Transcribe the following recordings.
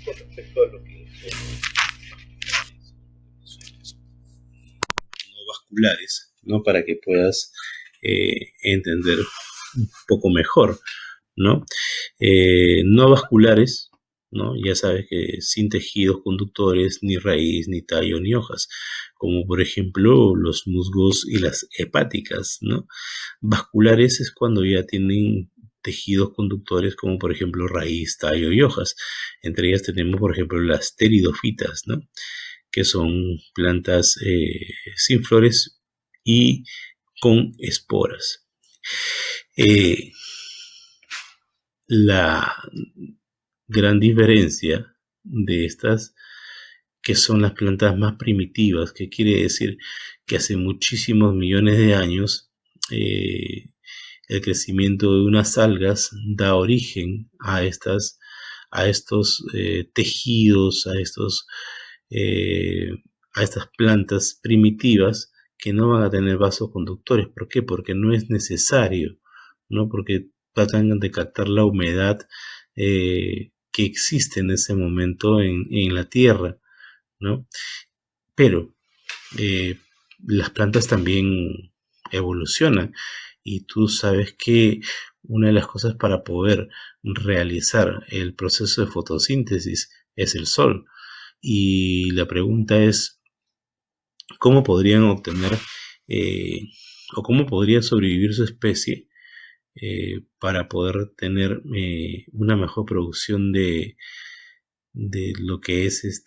Con respecto a lo que no vasculares, ¿no? Para que puedas entender un poco mejor, ¿no? No vasculares, ¿no? Ya sabes que sin tejidos conductores, ni raíz, ni tallo, ni hojas, como por ejemplo los musgos y las hepáticas, ¿no? Vasculares es cuando ya tienen tejidos conductores como por ejemplo raíz, tallo y hojas. Entre ellas tenemos por ejemplo las pteridofitas, ¿no? Que son plantas sin flores y con esporas. La gran diferencia de estas, que son las plantas más primitivas, que quiere decir que hace muchísimos millones de años el crecimiento de unas algas da origen a estos tejidos, a estas plantas primitivas que no van a tener vasos conductores. ¿Por qué? Porque no es necesario, ¿no? Porque tratan de captar la humedad que existe en ese momento en la tierra, ¿no? Pero las plantas también evolucionan y tú sabes que una de las cosas para poder realizar el proceso de fotosíntesis es el sol. Y la pregunta es, ¿cómo podrían obtener o cómo podría sobrevivir su especie para poder tener una mejor producción de lo que es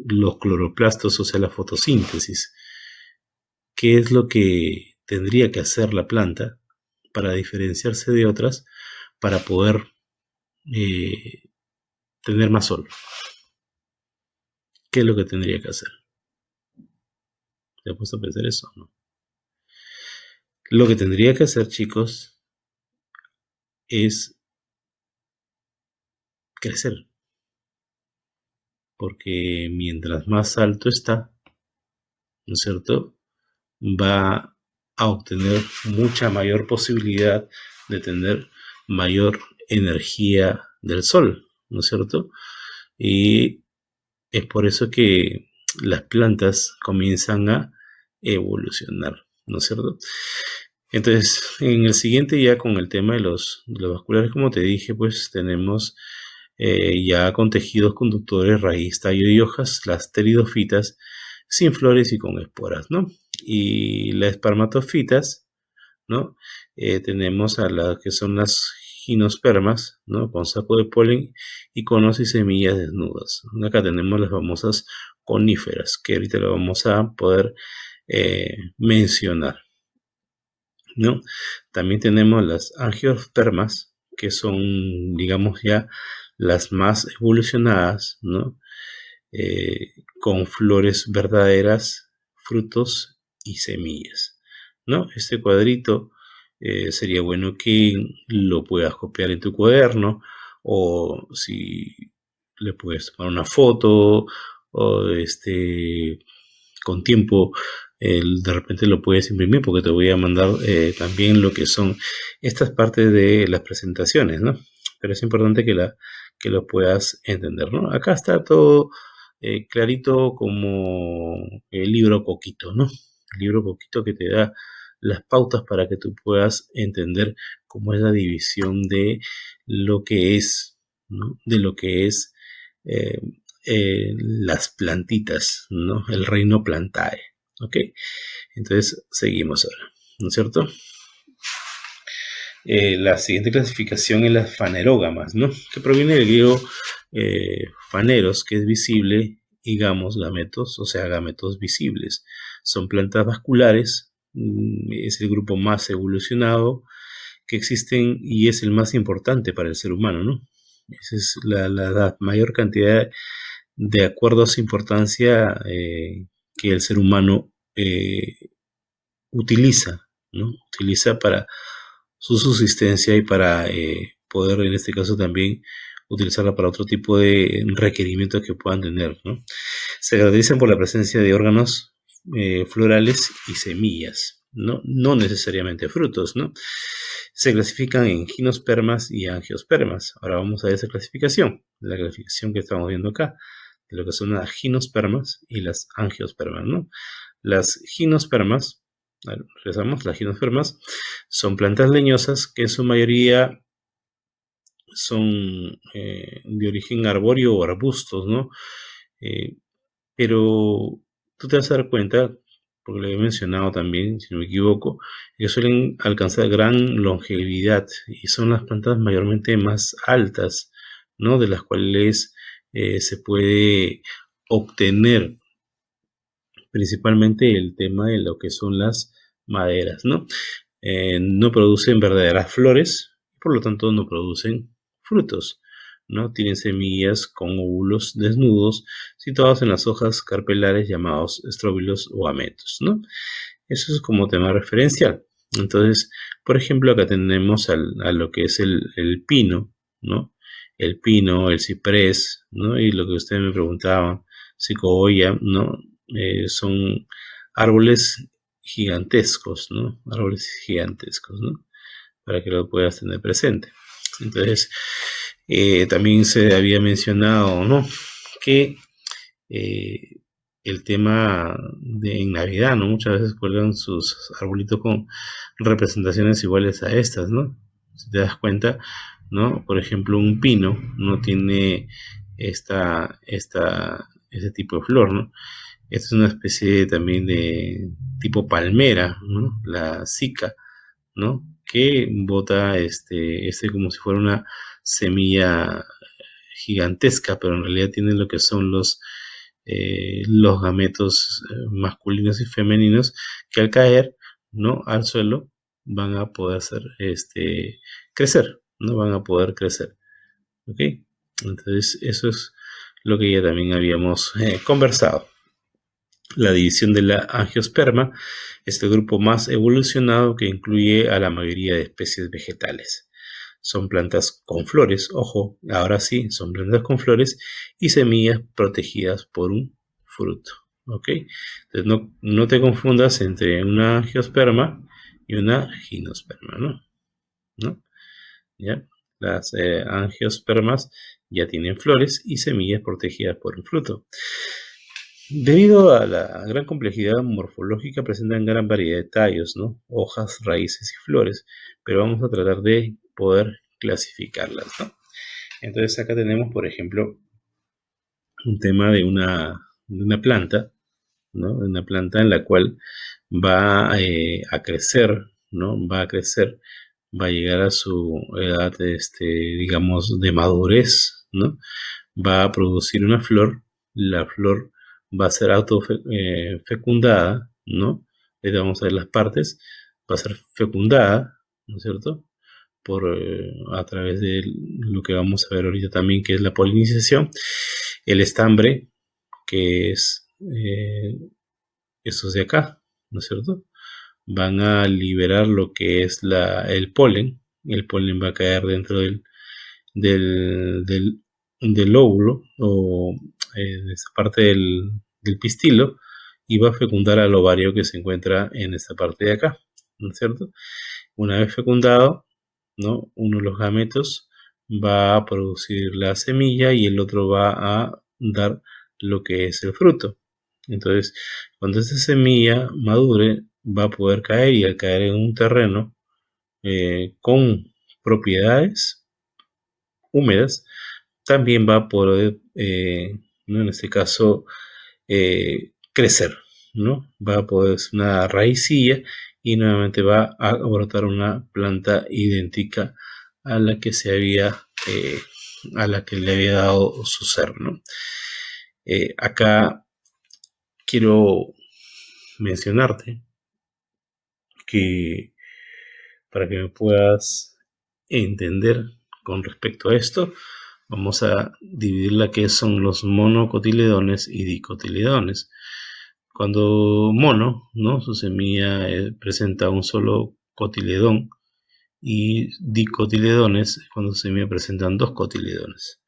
los cloroplastos, o sea, la fotosíntesis? ¿Qué es lo que tendría que hacer la planta para diferenciarse de otras para poder eh, tener más sol? ¿Qué es lo que tendría que hacer? ¿Te has puesto a pensar eso? ¿No? Lo que tendría que hacer, chicos, es crecer. Porque mientras más alto está, ¿no es cierto?, va a obtener mucha mayor posibilidad de tener mayor energía del sol, ¿no es cierto? Y es por eso que las plantas comienzan a evolucionar, ¿no es cierto? Entonces, en el siguiente, ya con el tema de los vasculares, como te dije, pues tenemos ya con tejidos conductores, raíz, tallo y hojas, las pteridofitas, sin flores y con esporas, ¿no? Y las espermatofitas, ¿no? Tenemos a las que son las gimnospermas, ¿no? Con saco de polen y conos y semillas desnudas. Acá tenemos las famosas coníferas, que ahorita lo vamos a poder mencionar, ¿no? También tenemos las angiospermas, que son, digamos, ya las más evolucionadas, ¿no? Con flores verdaderas, frutos y semillas, ¿no? Este cuadrito sería bueno que lo puedas copiar en tu cuaderno, o si le puedes tomar una foto, o con tiempo de repente lo puedes imprimir, porque te voy a mandar también lo que son estas partes de las presentaciones, ¿no? Pero es importante que lo puedas entender, ¿no? Acá está todo clarito como el libro Coquito, ¿no? El libro Coquito que te da las pautas para que tú puedas entender cómo es la división de lo que es, ¿no? De lo que es las plantitas, ¿no? El reino Plantae, ¿ok? Entonces seguimos ahora, ¿no es cierto? La siguiente clasificación es las fanerógamas, ¿no? Que proviene del griego faneros, que es visible, y gamos, gametos, o sea, gametos visibles. Son plantas vasculares, es el grupo más evolucionado que existen y es el más importante para el ser humano, ¿no? Esa es la mayor cantidad de acuerdo a su importancia que el ser humano utiliza, ¿no? Utiliza para su subsistencia y para poder, en este caso, también utilizarla para otro tipo de requerimientos que puedan tener, ¿no? Se caracterizan por la presencia de órganos florales y semillas. no necesariamente frutos, ¿no? Se clasifican en gimnospermas y angiospermas. Ahora vamos a ver esa clasificación, la clasificación que estamos viendo acá, de lo que son las gimnospermas y las angiospermas, ¿no? Las gimnospermas, regresamos, las gimnospermas son plantas leñosas que en su mayoría son de origen arbóreo o arbustos, ¿no? Pero tú te vas a dar cuenta, porque lo he mencionado también, si no me equivoco, que suelen alcanzar gran longevidad y son las plantas mayormente más altas, ¿no? De las cuales se puede obtener principalmente el tema de lo que son las maderas, ¿no? No producen verdaderas flores, por lo tanto no producen frutos, ¿no? Tienen semillas con óvulos desnudos situados en las hojas carpelares llamados estróbilos o gametos, ¿no? Eso es como tema referencial. Entonces, por ejemplo, acá tenemos a lo que es el pino, ¿no? El pino, el ciprés, ¿no? Y lo que ustedes me preguntaban, secoya, ¿no? Son árboles gigantescos, ¿no? Árboles gigantescos, ¿no? Para que lo puedas tener presente. Entonces, también se había mencionado, ¿no? Que el tema de en Navidad, ¿no? Muchas veces cuelgan sus arbolitos con representaciones iguales a estas, ¿no? Si te das cuenta, ¿no? Por ejemplo, un pino no tiene ese tipo de flor, ¿no? Esta es una especie también de tipo palmera, ¿no? La sica, ¿no? Que bota como si fuera una semilla gigantesca, pero en realidad tiene lo que son los gametos masculinos y femeninos que al caer, ¿no? Al suelo van a poder crecer, ¿no? Van a poder crecer, ¿ok? Entonces eso es lo que ya también habíamos conversado. La división de la angiosperma es el grupo más evolucionado que incluye a la mayoría de especies vegetales. Son plantas con flores, ojo, ahora sí, son plantas con flores y semillas protegidas por un fruto, ¿ok? Entonces no te confundas entre una angiosperma y una gimnosperma, ¿no? ¿Ya? Las angiospermas ya tienen flores y semillas protegidas por un fruto. Debido a la gran complejidad morfológica, presentan gran variedad de tallos, ¿no? Hojas, raíces y flores, pero vamos a tratar de poder clasificarlas, ¿no? Entonces acá tenemos, por ejemplo, un tema de una planta, ¿no? Una planta en la cual va a crecer, ¿no? Va a crecer, va a llegar a su edad, digamos, de madurez, ¿no? Va a producir una flor, la flor va a ser fecundada, ¿no? Ahí vamos a ver las partes, va a ser fecundada, ¿no es cierto? A través de lo que vamos a ver ahorita también, que es la polinización, el estambre, que es estos de acá, ¿no es cierto? Van a liberar lo que es el polen va a caer dentro del, del, del óvulo o de esa parte del pistilo y va a fecundar al ovario que se encuentra en esta parte de acá, ¿no es cierto? Una vez fecundado, ¿no? Uno de los gametos va a producir la semilla y el otro va a dar lo que es el fruto. Entonces, cuando esta semilla madure, va a poder caer y al caer en un terreno con propiedades húmedas, también va a poder, ¿no? En este caso, crecer, ¿no? Va a poder ser una raicilla y nuevamente va a brotar una planta idéntica a la que a la que le había dado su ser, ¿no? Acá quiero mencionarte que para que me puedas entender con respecto a esto, vamos a dividir la que son los monocotiledones y dicotiledones. Cuando mono, ¿no? Su semilla presenta un solo cotiledón y dicotiledones cuando su semilla presentan dos cotiledones,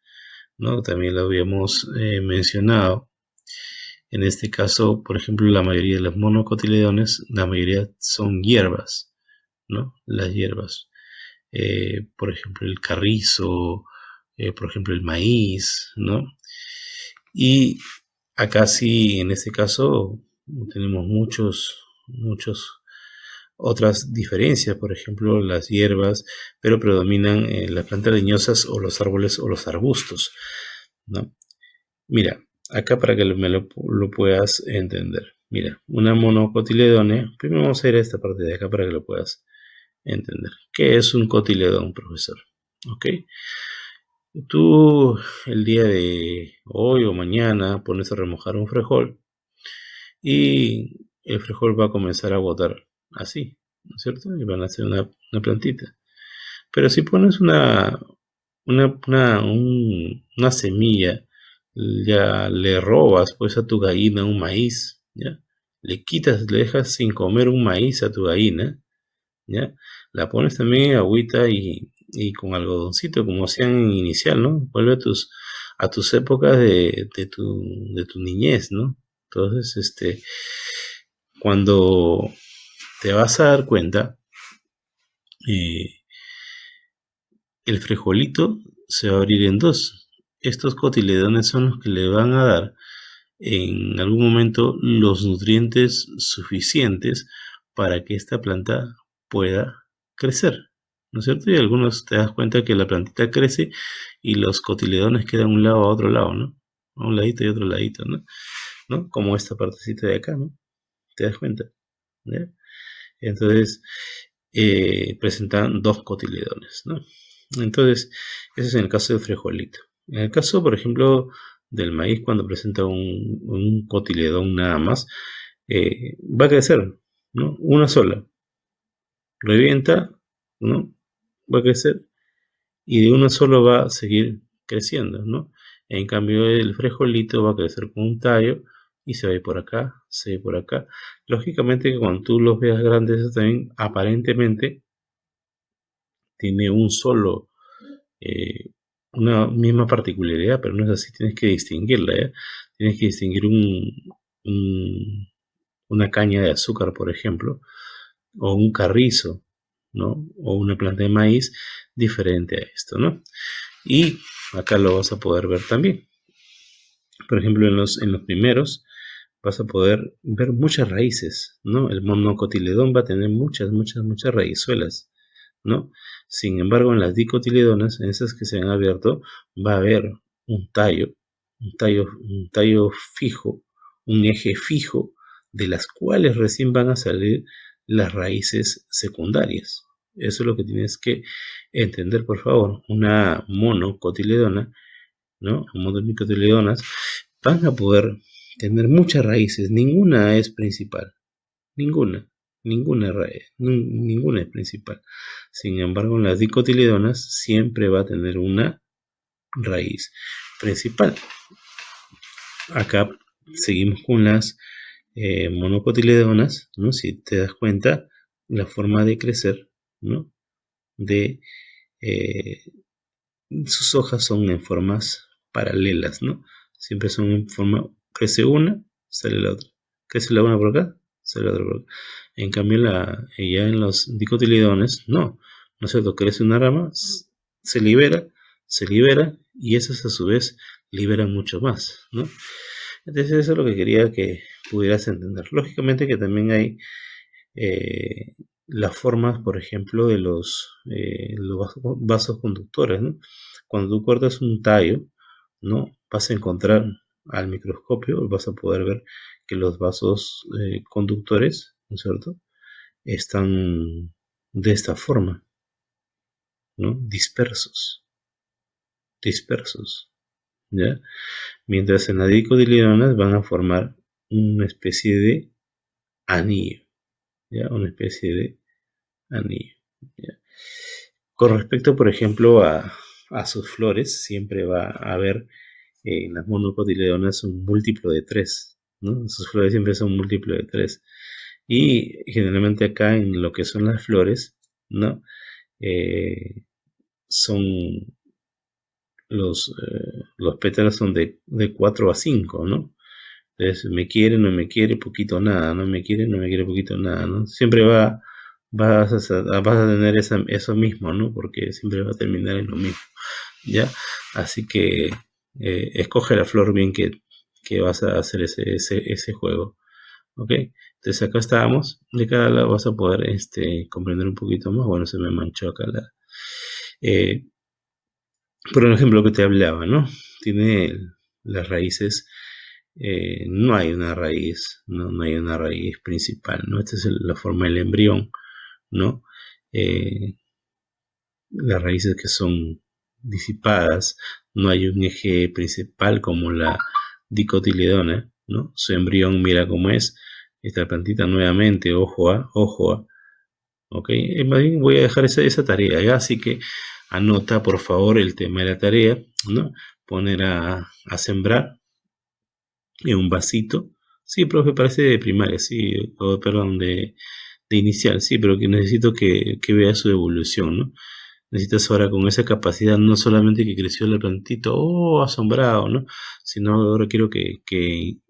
¿no? También lo habíamos mencionado. En este caso, por ejemplo, la mayoría de los monocotiledones, la mayoría son hierbas, ¿no? Las hierbas. Por ejemplo, el carrizo, por ejemplo, el maíz, ¿no? Y acá sí, en este caso, tenemos muchos otras diferencias, por ejemplo, las hierbas, pero predominan las plantas leñosas o los árboles o los arbustos, ¿no? Mira, acá para que lo puedas entender. Mira, una monocotiledone. Primero vamos a ir a esta parte de acá para que lo puedas entender. ¿Qué es un cotiledón, profesor? ¿Ok? Tú el día de hoy o mañana pones a remojar un frijol y el frijol va a comenzar a botar así, ¿no es cierto? Y van a hacer una plantita. Pero si pones una semilla, ya le robas pues a tu gallina un maíz, ¿ya? Le dejas sin comer un maíz a tu gallina, ¿ya? La pones también en agüita y con algodoncito, como hacían en inicial, ¿no? Vuelve a tus épocas de tu niñez, ¿no? Entonces, cuando te vas a dar cuenta, eh, el frijolito se va a abrir en dos. Estos cotiledones son los que le van a dar en algún momento los nutrientes suficientes para que esta planta pueda crecer, ¿no es cierto? Y algunos te das cuenta que la plantita crece y los cotiledones quedan un lado a otro lado, ¿no? A un ladito y otro ladito, ¿no? ¿No? Como esta partecita de acá, ¿no? ¿Te das cuenta? ¿Ya? Entonces, presentan dos cotiledones, ¿no? Entonces, ese es en el caso del frijolito. En el caso, por ejemplo, del maíz, cuando presenta un cotiledón nada más, va a crecer, ¿no? Una sola. Revienta, ¿no? Va a crecer y de uno solo va a seguir creciendo, ¿no? En cambio, el frijolito va a crecer con un tallo y se va a ir por acá, se va a ir por acá. Lógicamente que cuando tú los veas grandes, eso también aparentemente tiene eh, una misma particularidad, pero no es así, tienes que distinguirla, ¿ya? Tienes que distinguir un- una caña de azúcar, por ejemplo, o un carrizo, ¿no? O una planta de maíz diferente a esto, ¿no? Y acá lo vas a poder ver también. Por ejemplo, en los primeros vas a poder ver muchas raíces, ¿no? El monocotiledón va a tener muchas raízuelas, ¿no? Sin embargo, en las dicotiledonas, en esas que se han abierto, va a haber un tallo fijo, un eje fijo, de las cuales recién van a salir las raíces secundarias. Eso es lo que tienes que entender, por favor. Una monocotiledona, ¿no? Monocotiledonas van a poder tener muchas raíces. Ninguna es principal. Ninguna. Ninguna raíz. Ninguna es principal. Sin embargo, en las dicotiledonas siempre va a tener una raíz principal. Acá seguimos con las monocotiledonas, ¿no? Si te das cuenta, la forma de crecer, ¿no? De eh, sus hojas son en formas paralelas, ¿no? Siempre son en forma, crece una, sale la otra. Crece la una por acá, sale la otra por acá. En cambio, ya en los dicotiledones, no. ¿No es cierto? Crece una rama, se libera, y esas a su vez liberan mucho más, ¿no? Entonces eso es lo que quería que pudieras entender. Lógicamente que también hay eh, las formas, por ejemplo, de los vasos conductores, ¿no? Cuando tú cortas un tallo, ¿no? Vas a encontrar al microscopio, vas a poder ver que los vasos conductores, ¿no es cierto? Están de esta forma, ¿no? Dispersos, ¿ya? Mientras en las dicotiledonas van a formar una especie de anillo, ¿ya? Una especie de anillo, ¿ya? Con respecto, por ejemplo, a sus flores, siempre va a haber en las monocotiledonas un múltiplo de 3, ¿no? Sus flores siempre son un múltiplo de 3. Y generalmente acá en lo que son las flores, ¿no? Eh, son los pétalos son de 4 a 5, ¿no? Entonces, me quiere, no me quiere, poquito nada, no me quiere, no me quiere, poquito nada, ¿no? Siempre vas a tener eso mismo, ¿no? Porque siempre va a terminar en lo mismo, ¿ya? Así que escoge la flor bien que vas a hacer ese juego, ¿ok? Entonces acá estábamos, de cada lado vas a poder comprender un poquito más. Bueno, se me manchó acá eh, por ejemplo, lo que te hablaba, ¿no? Tiene las raíces, no hay una raíz, no hay una raíz principal, ¿no? Esta es la forma del embrión, ¿no? Eh, las raíces que son disipadas, no hay un eje principal como la dicotiledona, ¿no? Su embrión, mira cómo es, esta plantita nuevamente, ojo a, ok, más bien voy a dejar esa tarea, ¿ya? Así que anota por favor el tema de la tarea, ¿no? Poner a sembrar en un vasito. Sí, profe, parece de primaria, sí, perdón, de inicial, sí, pero que necesito que vea su evolución, ¿no? Necesitas ahora con esa capacidad, no solamente que creció la plantita, oh, asombrado, ¿no? Sino ahora quiero que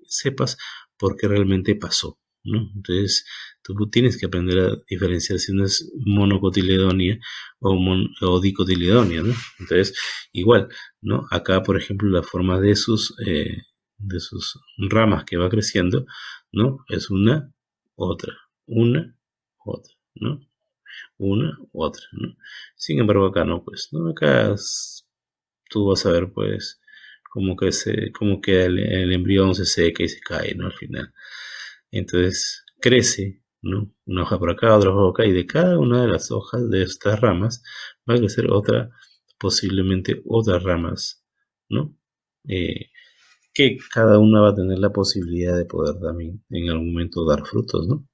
sepas por qué realmente pasó, ¿no? Entonces, tú tienes que aprender a diferenciar si no es monocotiledonia o dicotiledonia, ¿no? Entonces, igual, ¿no? Acá, por ejemplo, la forma de sus ramas que va creciendo, ¿no? Es una, otra, ¿no? Una u otra, ¿no? Sin embargo, acá no, pues, ¿no? Acá tú vas a ver, pues, cómo queda el embrión, se seca y se cae, ¿no? Al final. Entonces, crece, ¿no? Una hoja por acá, otra hoja por acá, y de cada una de las hojas de estas ramas va a crecer posiblemente otras ramas, ¿no? Eh, que cada una va a tener la posibilidad de poder también en algún momento dar frutos, ¿no?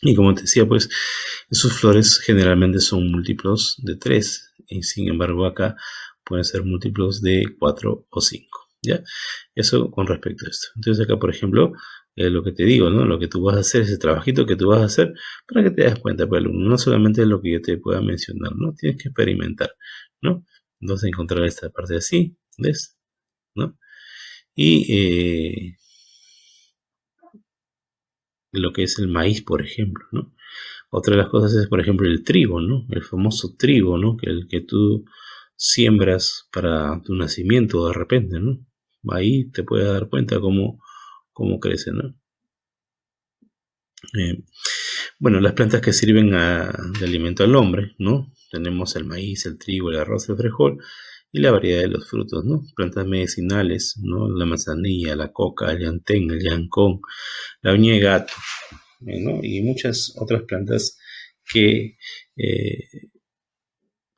Y como te decía, pues sus flores generalmente son múltiplos de 3, y sin embargo acá pueden ser múltiplos de 4 o 5, ¿ya? Eso con respecto a esto. Entonces acá, por ejemplo, lo que te digo, ¿no? Lo que tú vas a hacer, ese trabajito que tú vas a hacer, para que te das cuenta, pues, alumno, no solamente lo que yo te pueda mencionar, ¿no? Tienes que experimentar, ¿no? Entonces encontrar esta parte así, ¿ves? ¿No? Y lo que es el maíz, por ejemplo, ¿no? Otra de las cosas es, por ejemplo, el trigo, ¿no? El famoso trigo, ¿no? Que el que tú siembras para tu nacimiento de repente, ¿no? Ahí te puedes dar cuenta cómo crece, ¿no? Eh, bueno, las plantas que sirven de alimento al hombre, ¿no? Tenemos el maíz, el trigo, el arroz, el frijol y la variedad de los frutos, ¿no? Plantas medicinales, ¿no? La manzanilla, la coca, el llantén, el llancón, la uña de gato, ¿no? Y muchas otras plantas que, eh,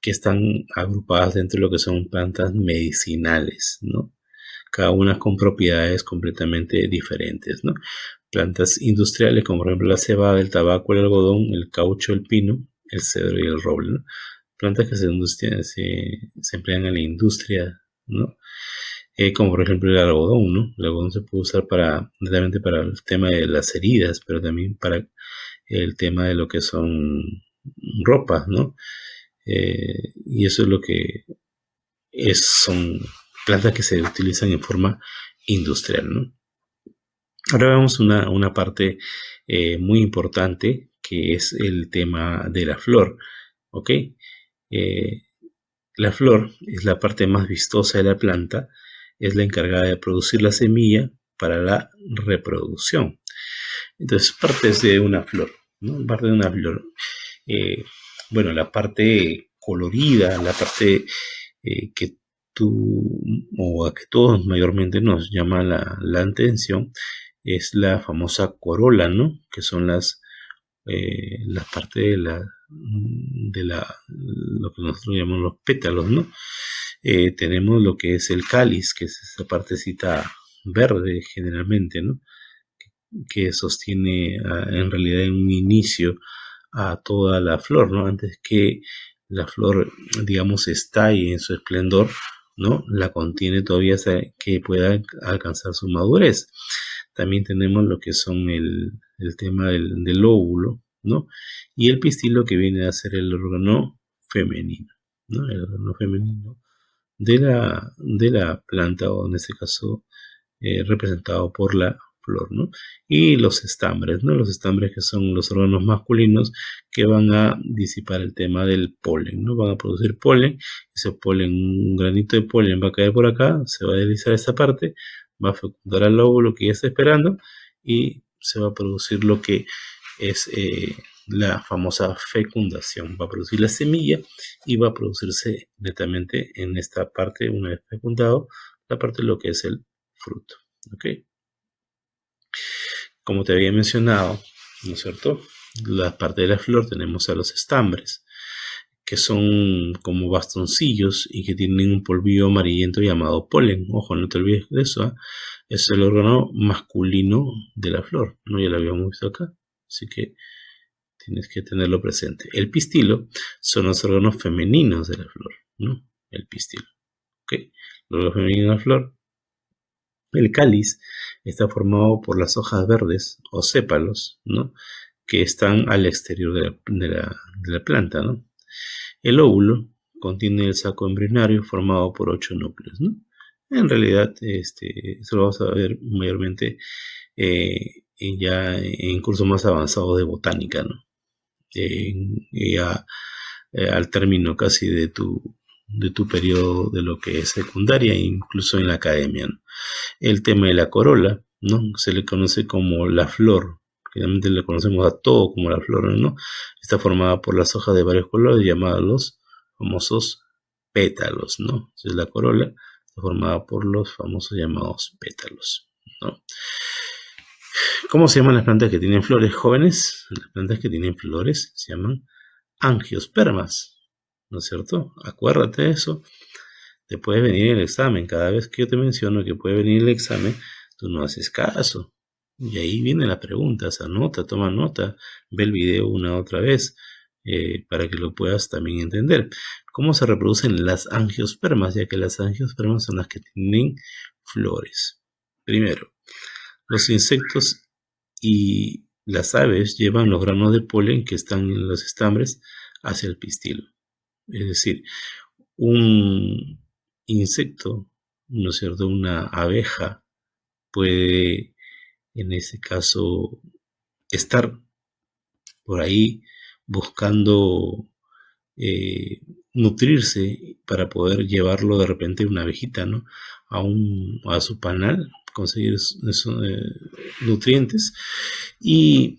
que están agrupadas dentro de lo que son plantas medicinales, ¿no? Cada una con propiedades completamente diferentes, ¿no? Plantas industriales como por ejemplo la cebada, el tabaco, el algodón, el caucho, el pino, el cedro y el roble, ¿no? Plantas que se emplean en la industria, ¿no? Como por ejemplo el algodón, ¿no? El algodón se puede usar netamente para el tema de las heridas, pero también para el tema de lo que son ropas, ¿no? Y eso es lo que son plantas que se utilizan en forma industrial, ¿no? Ahora vemos una parte muy importante que es el tema de la flor, ¿ok? Eh, la flor es la parte más vistosa de la planta, es la encargada de producir la semilla para la reproducción. Entonces, partes de una flor, ¿no? Parte de una flor. Eh, bueno, la parte colorida, la parte que tú o a que todos mayormente nos llama la atención es la famosa corola, ¿no? Que son las partes lo que nosotros llamamos los pétalos, ¿no? Tenemos lo que es el cáliz, que es esa partecita verde generalmente, ¿no? Que sostiene en realidad en un inicio a toda la flor, ¿no? Antes que la flor, digamos, estalle en su esplendor, ¿no? La contiene todavía hasta que pueda alcanzar su madurez. También tenemos lo que son el tema del óvulo, ¿no? Y el pistilo, que viene a ser el órgano femenino, ¿no? El órgano femenino de la planta, o en este caso representado por la flor, ¿no? Y los estambres, ¿no? Los estambres que son los órganos masculinos que van a disipar el tema del polen, ¿no? Van a producir polen, ese polen, un granito de polen va a caer por acá, se va a deslizar esta parte, va a fecundar al óvulo que ya está esperando y se va a producir lo que es la famosa fecundación. Va a producir la semilla y va a producirse netamente en esta parte, una vez fecundado, la parte de lo que es el fruto. ¿Ok? Como te había mencionado, ¿no es cierto? La parte de la flor tenemos a los estambres, que son como bastoncillos y que tienen un polvillo amarillento llamado polen. Ojo, no te olvides de eso, ¿eh? Es el órgano masculino de la flor, ¿no? Ya lo habíamos visto acá, así que tienes que tenerlo presente. El pistilo son los órganos femeninos de la flor, ¿no? El pistilo, ¿ok? El órgano femenino de la flor. El cáliz está formado por las hojas verdes o sépalos, ¿no? Que están al exterior de la planta, ¿no? El óvulo contiene el saco embrionario formado por 8 núcleos, ¿no? En realidad, eso lo vamos a ver mayormente ya en cursos más avanzados de botánica, ¿no? Ya al término casi de tu periodo de lo que es secundaria, incluso en la academia, ¿no? El tema de la corola, ¿no? Se le conoce como la flor. Generalmente le conocemos a todo como la flor, ¿no? Está formada por las hojas de varios colores llamados los famosos pétalos, ¿no? Entonces la corola está formada por los famosos llamados pétalos, ¿no? ¿Cómo se llaman las plantas que tienen flores jóvenes? Las plantas que tienen flores se llaman angiospermas, ¿no es cierto? Acuérdate de eso. Te puede venir el examen. Cada vez que yo te menciono que puede venir el examen, tú no haces caso. Y ahí viene la pregunta, anota, toma nota, ve el video una otra vez para que lo puedas también entender. ¿Cómo se reproducen las angiospermas? Ya que las angiospermas son las que tienen flores. Primero, los insectos y las aves llevan los granos de polen que están en los estambres hacia el pistilo. Es decir, un insecto, ¿no es cierto? Una abeja puede, en ese caso, estar por ahí buscando nutrirse para poder llevarlo de repente una abejita, ¿no? A su panal, conseguir nutrientes y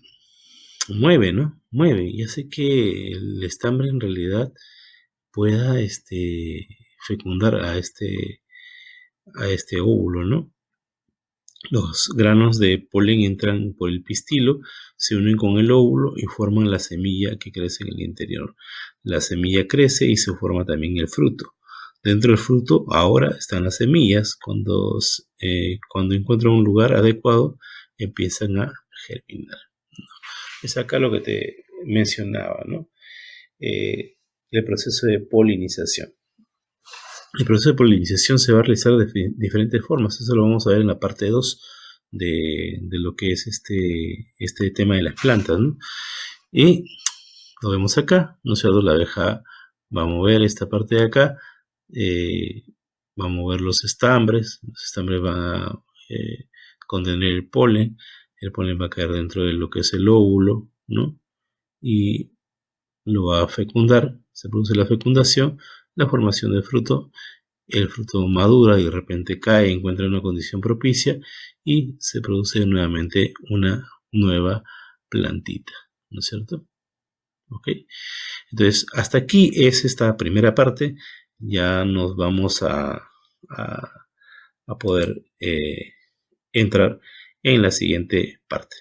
mueve, ¿no? Mueve y hace que el estambre en realidad pueda fecundar a este óvulo, ¿no? Los granos de polen entran por el pistilo, se unen con el óvulo y forman la semilla que crece en el interior. La semilla crece y se forma también el fruto. Dentro del fruto ahora están las semillas. Cuando encuentran un lugar adecuado, empiezan a germinar, ¿no? Es acá lo que te mencionaba, ¿no? El proceso de polinización. El proceso de polinización se va a realizar de diferentes formas. Eso lo vamos a ver en la parte 2 de lo que es este tema de las plantas, ¿no? Y lo vemos acá, ¿no es cierto? La abeja va a mover esta parte de acá, va a mover los estambres van a contener el polen va a caer dentro de lo que es el óvulo, ¿no? Y lo va a fecundar, se produce la fecundación, la formación del fruto, el fruto madura y de repente cae, encuentra una condición propicia y se produce nuevamente una nueva plantita, ¿no es cierto? ¿Ok? Entonces, hasta aquí es esta primera parte. Ya nos vamos a poder entrar en la siguiente parte.